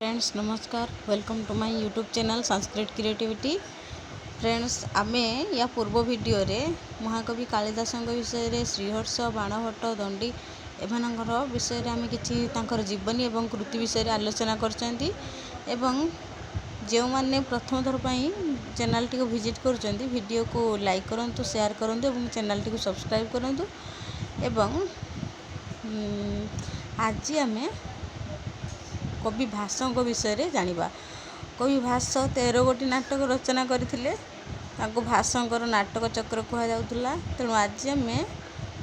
Friends नमस्कार, welcome to my YouTube channel Sanskrit creativity. Friends आमे या पूर्व वीडियो रे महाकवि कालिदास विषय रे श्रीहर्ष बाणभट्ट दंडी एमानकर विषय रे आमे किछि तांकर जीवनी एवं कृति विषय रे आलोचना करछंती एवं जो माने प्रथम थर पई चैनल टी को विजिट करछंती वीडियो को लाइक करंतु, शेयर करंतु एवं चैनल टी को सब्सक्राइब करंतु। एवं आज आमे कवि भास विषय रे जानिबा। कवि भास 13 गोटी नाटक रचना करथिले, ताको भासंकर नाटक चक्र कहा जाउतला। तेणु आज आम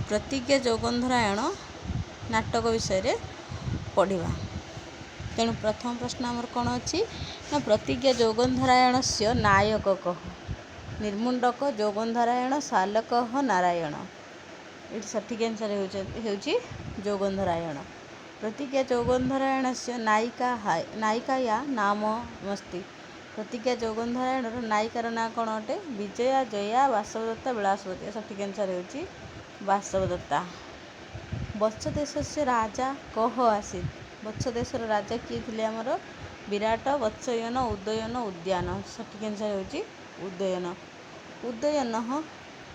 प्रतिज्ञा जोगंधरायण नाटक विषय रे पढ़िबा। तेणु प्रथम प्रश्न आमर कौन अच्छी ना, प्रतिज्ञा जोगंधरायण से नायक कह, निर्मुंडक जोगंधरायण, सालक नारायण। ये सठिक आंसर होउची जोगंधरायण। प्रतिज्ञा जोगंधरायण से नायिका या नाम मस्ती। प्रतिज्ञा जोगंधरायण नायिकार ना कौन अटे? विजया, जया, वासवदत्ता, विलासवती। सठिक आंसर होउची वासवदत्ता। वत्स देश से राजा कह आसीत। वत्स देशर राजा किए थिले आमर? विराट, वत्सयन, उदयन, उद्यान। सठिक आंसर होउची उदयन। उदयन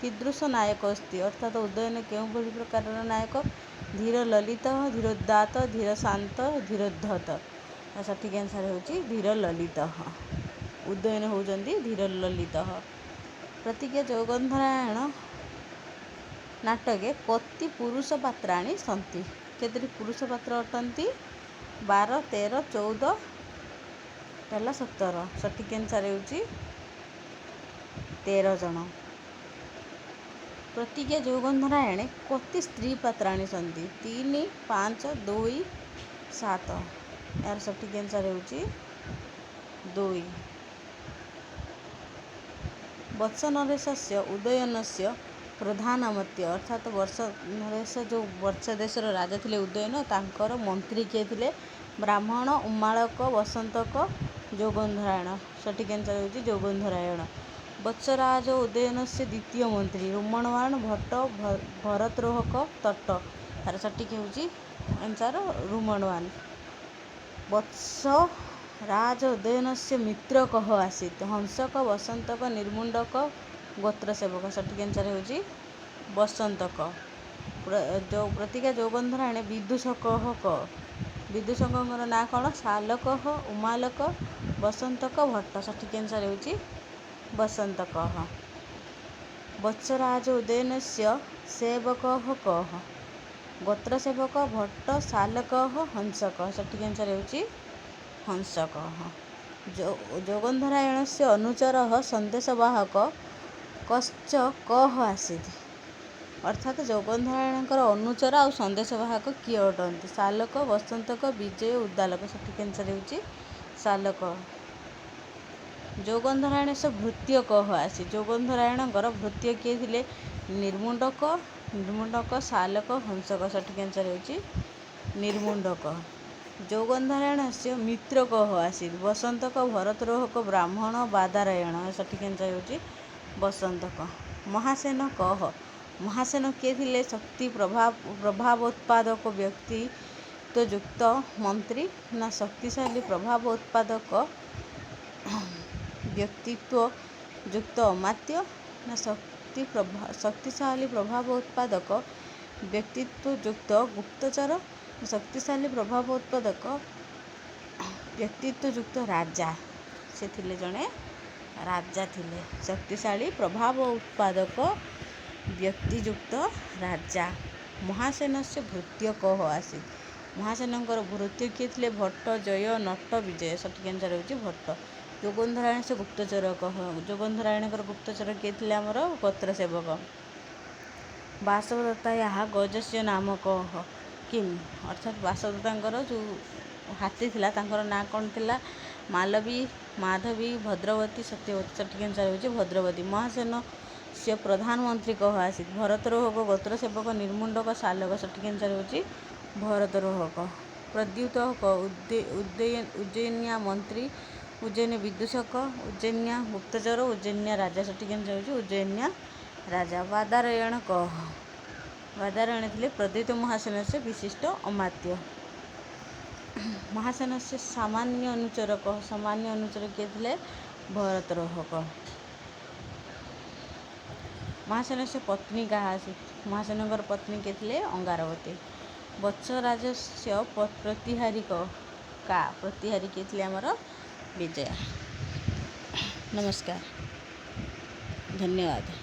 कीदृश नायक अस्ति, अर्थात उदयन केउं प्रकार नायक? धीर ललित, धीरोदात, धीर शांत, धीरोद्धत। सठिक आंसर होउची धीर ललित। उदयन होउचंदी धीर ललित। प्रतिज्ञा जोगंधरायण नाटके कति पुरुष पात्राणि सन्ति? केतरी पुरुष पात्र अटंती? 12, 13, 14 टेला 17। सठिक आंसर होउची 13 जन। प्रतिज्ञा जोगंधरायणे कति स्त्री पात्राणि सन्ति? 3, 5, 2, 7। यार सठिक आंसर होउची 2। वत्स नरेशस्य उदयनस्य प्रधानमत्य, अर्थात वर्ष नरेश जो वर्ष देशर राजा थिले उदयन, तांकर मंत्री किए थिले? ब्राह्मण, उमाळक, वसंतक, जोगंधरायण। सठिक आंसर होउची जोगंधरायण। वत्सराज उदयन से द्वितीय मंत्री? रुमणवाण, भट्ट, भरतरोहक, तट्ट। तार सठिक होउची आंसर रुमणवाण। वत्स राज उदयन से मित्र कह आसीत? हंसक, वसंतक, निर्मुंडक, गोत्रसेवक। सठिक आंसर होउची वसंतक। जो प्रतिज्ञा जोगंधरायण विदूषक क, विदूषकर ना कौन? सालक, उमालक, वसंतक, भट्ट। सठिक आंसर होउची वसंतक। वत्सराज उदयन से सेवक कह? गोत्रसेवक, भट्ट, सालक, हंसक। सठिक आंसर होउची हंसक। जोगंधरायण से अनुचर संदेशवाहक कश्च कह आसीत? अर्थात जोगंधरायण अनुचर और संदेशवाहक किए अटंती? सालक, वसंतक, विजय, उद्दालक। सठिक आंसर होउची सालक। जोगंधरायण से भृत्य कह आसी? जोगंधरायण भृत्य किए थिले? निर्मुंडक, सालक, हंसक। सठिक आंसर होउची निर्मुंडक। जोगंधरायण से मित्र कह आसी? वसंतक, भरतरोहक, ब्राह्मण, बादारायण। सठिक आंसर होउची वसंतक। महासेन कह? महासेन किए थिले? शक्ति प्रभावोत्पादक व्यक्तित्वयुक्त मंत्री ना शक्तिशाली प्रभावोत्पादक व्यक्तित्वयुक्त अमात्य ना शक्तिशाली प्रभावोत्पादक व्यक्तित्वयुक्त गुप्तचर, शक्तिशाली प्रभावोत्पादक व्यक्तित्वयुक्त राजा। से थिले जणे राजा थिले। शक्तिशाली प्रभाव उत्पादक व्यक्तियुक्त राजा। महासेन से भृत्य कह आसी? महासेन भृत्य किए थिले? भट्ट, जय, नट, विजय। सठिक आंसर होउची भट्ट। जोगंधरायण से गुप्तचर कह? जोगंधरायण गुप्तचर किए थिले? आमर गोत्रसेवक। वासवदत्ता या गजस्य नाम कह किम? अर्थात वासवदत्ता जो हाथी थिला तांकर ना कौन थिला? मालवी, माधवी, भद्रवती, सत्यवती। सठिक आंसर होउची भद्रवती। महासेन से प्रधानमंत्री कह आसी? भरतरोहक, गोत्रसेवक, निर्मुंडक, सालक। सठिक आंसर होउची भरतरोहक। प्रद्युत उज्जयिन्या मंत्री, उज्जयिनी विदूषक, उज्जयिन्या गुप्तचर, उज्जयिन्या राजा। सठिक आंसर होउची उज्जयिन्या राजा। बादारायण कह? बादारायण थिले प्रद्युत महासेन से विशिष्ट अमात्य। महासेनस्य सामान्य अनुचरक किए थे भरतरोहक। महासेनस्य पत्नी क्या महासेन पत्नी किए थे अंगारवती। वत्सराजस्य प्रतिहारिक प्रतिहारी किए थे आमर विजया। नमस्कार, धन्यवाद।